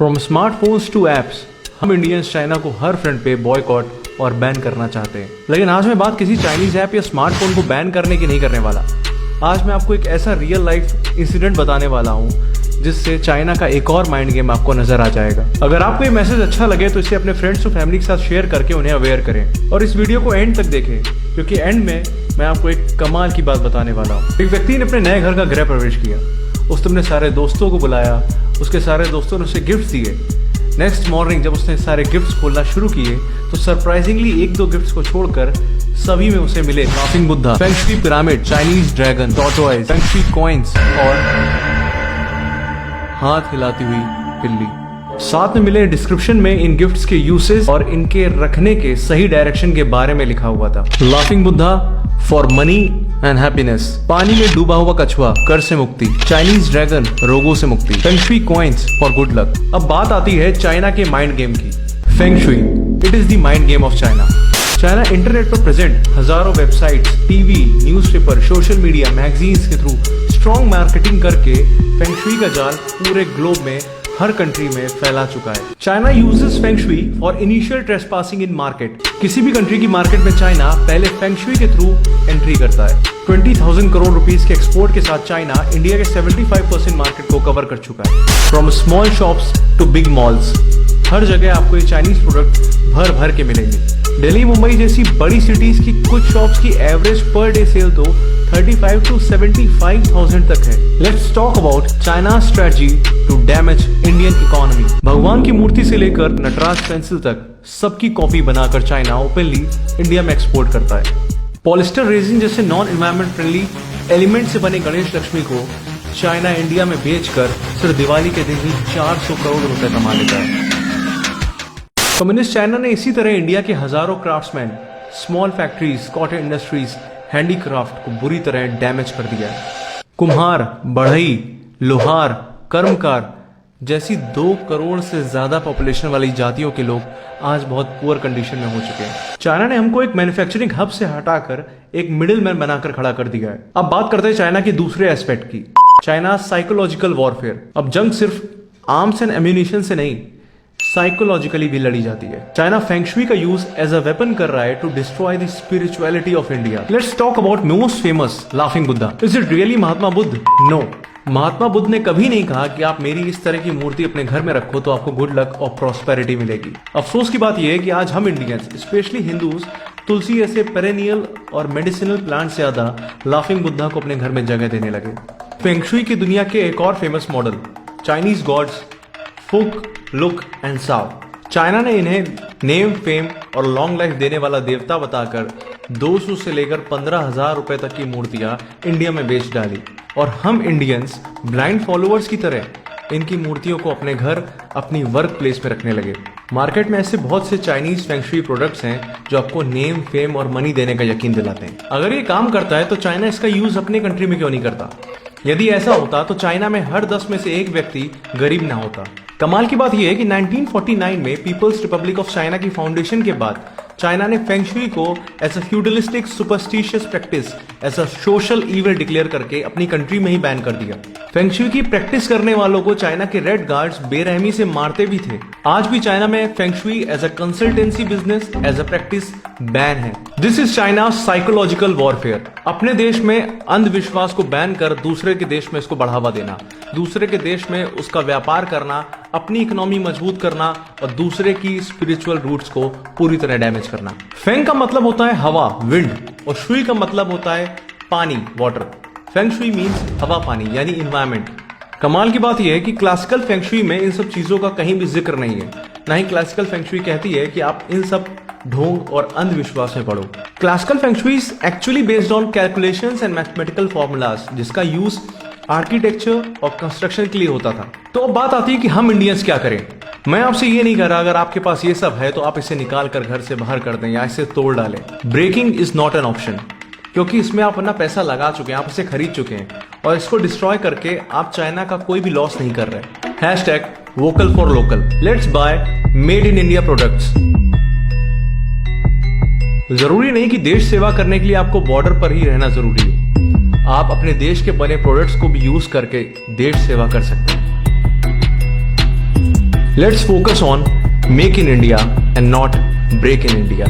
From smartphones to apps, हम Indians China को हर front पे बॉयकॉट और बैन करना चाहते हैं। लेकिन आज मैं बात किसी चाइनीज ऐप या स्मार्टफोन को बैन करने की नहीं करने वाला। आज मैं आपको एक ऐसा रियल लाइफ इंसिडेंट बताने वाला हूँ जिससे चाइना का एक और माइंड गेम आपको नजर आ जाएगा। अगर आपको ये मैसेज अच्छा लगे तो इसे अपने फ्रेंड्स और फैमिली के साथ शेयर करके उन्हें अवेयर करें और इस वीडियो को एंड तक देखें, क्योंकि एंड में मैं आपको एक कमाल की बात बताने वाला हूँ। एक व्यक्ति ने अपने नए घर का गृह प्रवेश किया। उसने अपने सारे दोस्तों को बुलाया, उसके सारे दोस्तों ने उसे गिफ्ट दिए। नेक्स्ट मॉर्निंग जब उसने सारे गिफ्ट्स खोलना शुरू किए तो सरप्राइजिंगली एक दो गिफ्ट्स को छोड़कर सभी में उसे मिले laughing Buddha, feng shui pyramid, Chinese dragon, tortoise, feng shui coins और हाथ हिलाती हुई बिल्ली। साथ में मिले डिस्क्रिप्शन में इन गिफ्ट्स के यूसेस और इनके रखने के सही डायरेक्शन के बारे में लिखा हुआ था। Laughing Buddha for money and happiness, पानी में डूबा हुआ कछुआ कर से मुक्ति, चाइनीज ड्रैगन रोगों से मुक्ति, feng shui coins for good luck. अब बात आती है चाइना के माइंड गेम की। Feng shui, it is the mind game of China. China internet पर प्रेजेंट हजारों websites, TV, newspaper, social media, magazines के थ्रू स्ट्रॉन्ग मार्केटिंग करके फेंग शुई का जाल पूरे ग्लोब में हर कंट्री में फैला चुका है। China uses feng shui for initial trespassing in market. किसी भी कंट्री की मार्केट में चाइना पहले फेंग शुई के थ्रू एंट्री करता है। 20,000 करोड़ रुपीस के एक्सपोर्ट के साथ चाइना इंडिया के 75% मार्केट को कवर कर चुका है। From small shops to big malls, हर जगह आपको ये चाइनीज प्रोडक्ट भर भर के मिलेंगे। दिल्ली, मुंबई जैसी बड़ी सिटीज की कुछ शॉप्स की एवरेज पर डे सेल तो 35 to 75,000 तक है। Let's talk about China strategy to damage Indian economy. भगवान की मूर्ति से लेकर नटराज पेंसिल तक सबकी कॉपी बनाकर चाइना ओपनली इंडिया में एक्सपोर्ट करता है। पॉलिस्टर रेजिन जैसे नॉन एनवायरमेंट फ्रेंडली एलिमेंट से बने गणेश लक्ष्मी को चाइना इंडिया में बेचकर सिर्फ दिवाली के दिन ही 400 करोड़ रुपए कमा लेता है। कम्युनिस्ट चाइना ने इसी तरह इंडिया के हजारों craftsman, small factories, cotton industries, handicraft को बुरी तरह डैमेज कर दिया है। कुम्हार, बढ़ई, लोहार, कर्मकार जैसी 2 करोड़ से ज्यादा पॉपुलेशन वाली जातियों के लोग आज बहुत पुअर कंडीशन में हो चुके हैं। चाइना ने हमको एक मैन्युफैक्चरिंग हब से हटाकर एक मिडिल मैन बनाकर खड़ा कर दिया है। अब बात करते हैं चाइना के दूसरे एस्पेक्ट की, चाइना साइकोलॉजिकल वॉरफेयर। अब जंग सिर्फ आर्म्स एंड एम्यूनिशन से नहीं, साइकोलॉजिकली भी लड़ी जाती है। चाइना फेंग शुई का यूज एज अ वेपन कर रहा है to destroy the spirituality of India. Let's talk about most famous laughing Buddha. Is it really Mahatma Buddha? No, Mahatma Buddha ने कभी नहीं कहा कि आप मेरी इस तरह की मूर्ति अपने घर में रखो तो आपको गुड लक और प्रॉस्पेरिटी मिलेगी। अफसोस की बात यह है कि आज हम इंडियंस, स्पेशली हिंदूज, तुलसी ऐसे पेरेनियल और मेडिसिनल प्लांट से ज्यादा लाफिंग बुद्धा को अपने घर में जगह देने लगे। फेंग शुई की दुनिया के एक और फेमस मॉडल, चाइनीज गॉड्स फुक, लुक एंड साव। चाइना ने इन्हें नेम, फेम और लॉन्ग लाइफ देने वाला देवता बताकर 200 से लेकर 15,000 रुपए तक की मूर्तियां इंडिया में बेच डाली और हम इंडियंस ब्लाइंड फॉलोअर्स की तरह इनकी मूर्तियों को अपने घर, अपनी वर्क प्लेस में रखने लगे। मार्केट में ऐसे बहुत से चाइनीज फेंग शुई प्रोडक्ट्स हैं जो आपको नेम, फेम और मनी देने का यकीन दिलाते हैं। अगर ये काम करता है तो चाइना इसका यूज अपने कंट्री में क्यों नहीं करता? यदि ऐसा होता तो चाइना में हर 10 में से एक व्यक्ति गरीब ना होता। कमाल की बात यह है कि 1949 में पीपल्स रिपब्लिक ऑफ चाइना की फाउंडेशन के बाद चाइना ने फेंग शुई को as a feudalistic superstitious practice, as a social evil declare करके अपनी कंट्री में ही बैन कर दिया। फेंग शुई की प्रैक्टिस करने वालों को चाइना के रेड गार्ड्स बेरहमी से मारते भी थे। आज भी चाइना में feng shui as a consultancy business, as a practice ban है। This is China psychological warfare. अपने देश में अंधविश्वास को बैन कर दूसरे के देश में इसको बढ़ावा देना, दूसरे के देश में उसका व्यापार करना, अपनी इकोनॉमी मजबूत करना और दूसरे की स्पिरिचुअल रूट्स को पूरी तरह डैमेज करना। फेंग का मतलब होता है हवा, विंड, और शुई का मतलब होता है पानी, वाटर। फेंग शुई मीन्स हवा, पानी यानी इन्वायरमेंट। कमाल की बात यह है कि क्लासिकल फेंग शुई में इन सब चीजों का कहीं भी जिक्र नहीं है। ना ही क्लासिकल फेंग शुई कहती है कि आप इन सब ढोंग और अंधविश्वास में पड़ो। Classical feng shui is actually based on calculations and mathematical formulas, जिसका यूज आर्किटेक्चर और कंस्ट्रक्शन के लिए होता था। तो अब बात आती है कि हम इंडियंस क्या करें। मैं आपसे ये नहीं कह रहा अगर आपके पास ये सब है तो आप इसे निकाल कर घर से बाहर कर दें या इसे तोड़ डालें। Breaking is not an option, क्योंकि इसमें आप अपना पैसा लगा चुके हैं, आप इसे खरीद चुके हैं और इसको डिस्ट्रॉय करके आप चाइना का कोई भी लॉस नहीं कर रहे। Hashtag vocal for local. Let's buy made in India products. जरूरी नहीं कि देश सेवा करने के लिए आपको बॉर्डर पर ही रहना जरूरी है। आप अपने देश के बने प्रोडक्ट्स को भी यूज करके देश सेवा कर सकते हैं। Let's focus on make in India and not break in India.